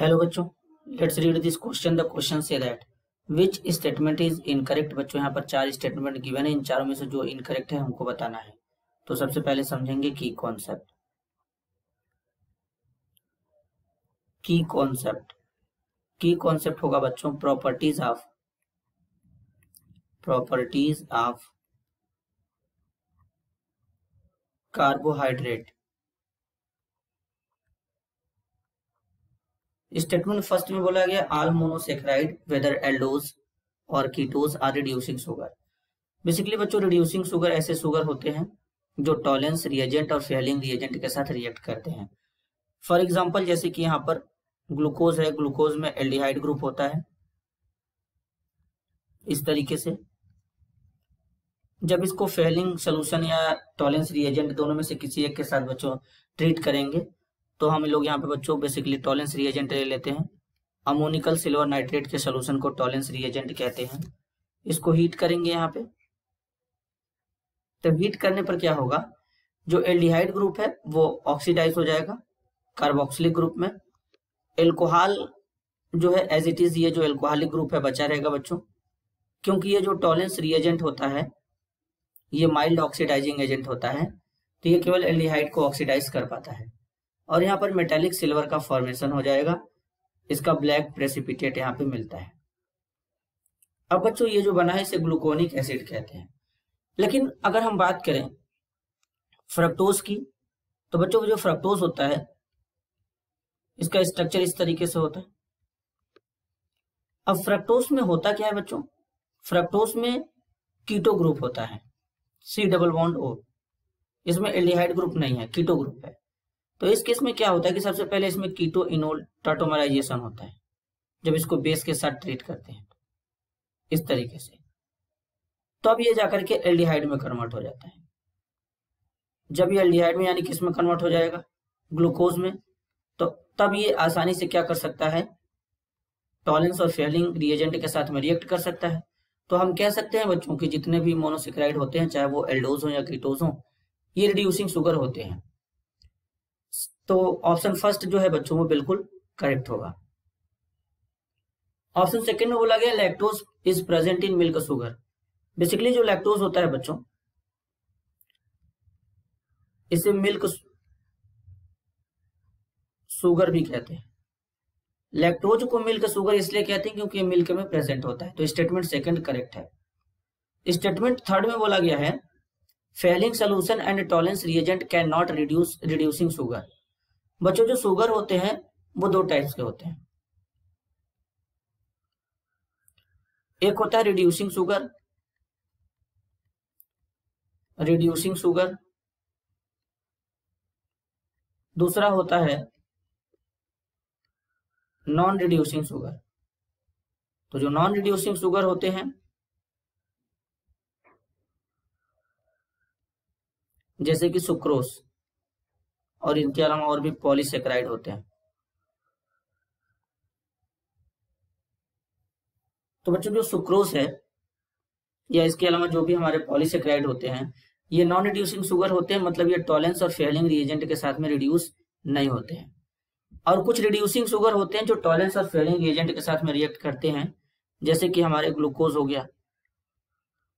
Hello बच्चों, let's read this question. The question say that which statement is incorrect. बच्चों यहाँ पर 4 statement given है, इन चारों में से जो इनकरेक्ट है हमको बताना है। तो सबसे पहले समझेंगे की कॉन्सेप्ट। की कॉन्सेप्ट होगा बच्चों properties of carbohydrate. Statement first में बोला गया ऑल मोनोसेक्राइड वेदर एल्डोज और ketose are reducing sugar. Basically बच्चों रिड्यूसिंग शुगर ऐसे शुगर होते हैं जो टॉलेंस रिएजेंट और फेलिंग रिएजेंट के साथ रिएक्ट करते हैं। फॉर एग्जांपल जैसे कि यहाँ पर ग्लूकोज है, ग्लूकोज में एल्डिहाइड ग्रुप होता है इस तरीके से। जब इसको फेलिंग सोल्यूशन या टॉलेंस रिएजेंट दोनों में से किसी एक के साथ बच्चों ट्रीट करेंगे तो हम लोग यहाँ पे बच्चों बेसिकली टॉलेंस रिएजेंट ले लेते हैं। अमोनिकल सिल्वर नाइट्रेट के सोल्यूशन को टॉलेंस रिएजेंट कहते हैं। इसको हीट करेंगे यहाँ पे, तो हीट करने पर क्या होगा, जो एल्डिहाइड ग्रुप है वो ऑक्सीडाइज हो जाएगा कार्बोक्सिलिक ग्रुप में। एल्कोहल जो है एज इट इज ये जो एल्कोहलिक ग्रुप है बचा रहेगा बच्चों, क्योंकि ये जो टॉलेंस रिएजेंट होता है ये माइल्ड ऑक्सीडाइजिंग एजेंट होता है, तो ये केवल एल्डिहाइड को ऑक्सीडाइज कर पाता है। और यहाँ पर मेटालिक सिल्वर का फॉर्मेशन हो जाएगा, इसका ब्लैक प्रेसिपिटेट यहाँ पे मिलता है। अब बच्चों ये जो बना है इसे ग्लूकोनिक एसिड कहते हैं। लेकिन अगर हम बात करें फ्रक्टोज की, तो बच्चों जो फ्रक्टोज होता है इसका स्ट्रक्चर इस तरीके से होता है। अब फ्रक्टोज में होता क्या है बच्चों, फ्रक्टोज में कीटो ग्रुप होता है, C डबल बॉन्ड O। इसमें एल्डिहाइड ग्रुप नहीं है, कीटो ग्रुप है। तो इस केस में क्या होता है कि सबसे पहले इसमें कीटो इनोल टाटोमराइजेशन होता है जब इसको बेस के साथ ट्रीट करते हैं इस तरीके से, तो अब ये जाकर के एल्डिहाइड में कन्वर्ट हो जाता है। जब ये एल्डिहाइड में यानी किस में कन्वर्ट हो जाएगा, ग्लूकोज में, तो तब ये आसानी से क्या कर सकता है, टॉलेंस और फेलिंग रिएजेंट के साथ में रिएक्ट कर सकता है। तो हम कह सकते हैं बच्चों कि जितने भी मोनोसेक्राइड होते हैं चाहे वो एल्डोज हो या कीटोज हो, ये रिड्यूसिंग शुगर होते हैं। तो ऑप्शन फर्स्ट जो है बच्चों वो बिल्कुल करेक्ट होगा। ऑप्शन सेकंड में बोला गया lactose is present in milk sugar. Basically जो लैक्टोज होता है बच्चों इसे मिल्क शुगर भी कहते हैं। लैक्टोज को मिल्क शुगर इसलिए कहते हैं क्योंकि ये मिल्क में प्रेजेंट होता है। तो स्टेटमेंट सेकंड करेक्ट है। स्टेटमेंट थर्ड में बोला गया है Fehling solution and Tollens reagent can not reducing sugar. बच्चों जो शुगर होते हैं वो दो टाइप्स के होते हैं, एक होता है रिड्यूसिंग शुगर, दूसरा होता है नॉन रिड्यूसिंग शुगर। तो जो नॉन रिड्यूसिंग शुगर होते हैं जैसे कि सुक्रोज और इनके अलावा और भी पॉलीसेक्राइड होते हैं। तो बच्चों जो सुक्रोज है या इसके अलावा जो भी हमारे पॉलीसेक्राइड होते हैं ये नॉन रिड्यूसिंग शुगर होते हैं, मतलब ये टॉलेंस और फेलिंग रिएजेंट के साथ में रिड्यूस नहीं होते हैं। और कुछ रिड्यूसिंग शुगर होते हैं जो टॉलेंस और फेलिंग रिएजेंट के साथ में रिएक्ट करते हैं, जैसे कि हमारे ग्लूकोज हो गया,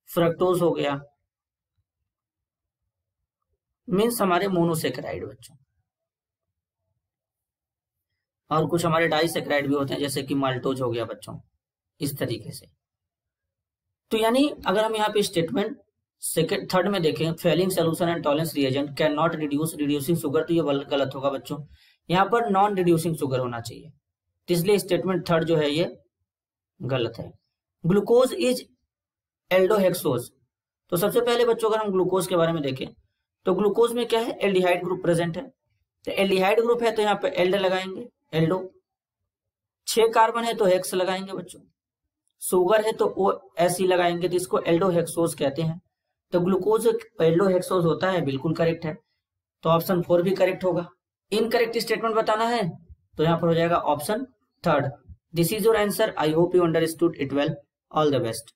फ्रक्टोज हो गया, मीन्स हमारे मोनोसेक्राइड बच्चों। और कुछ हमारे डाइसेक्राइड भी होते हैं जैसे कि माल्टोज हो गया बच्चों, इस तरीके से। तो यानी अगर हम यहाँ पे स्टेटमेंट थर्ड में देखें Fehling solution and Tollens reagent can not reducing sugar, तो ये गलत होगा बच्चों। यहाँ पर नॉन रिड्यूसिंग शुगर होना चाहिए, तो इसलिए स्टेटमेंट थर्ड जो है ये गलत है। Glucose is aldohexose. तो सबसे पहले बच्चों अगर हम ग्लूकोज के बारे में देखें तो ग्लूकोज में क्या है, एल्डिहाइड ग्रुप प्रेजेंट है। तो एल्डिहाइड ग्रुप है तो यहाँ पे एल्ड लगाएंगे, एल्डो। 6 कार्बन है तो हेक्स लगाएंगे बच्चों। शुगर है तो ओ एसी लगाएंगे, तो इसको एल्डोहेक्सोज कहते हैं। तो ग्लूकोज एल्डोहेक्सोज होता है, बिल्कुल करेक्ट है। तो ऑप्शन 4 भी करेक्ट होगा। इनकरेक्ट स्टेटमेंट बताना है तो यहाँ पर हो जाएगा option third. This is your answer. I hope you understood it well. All the best.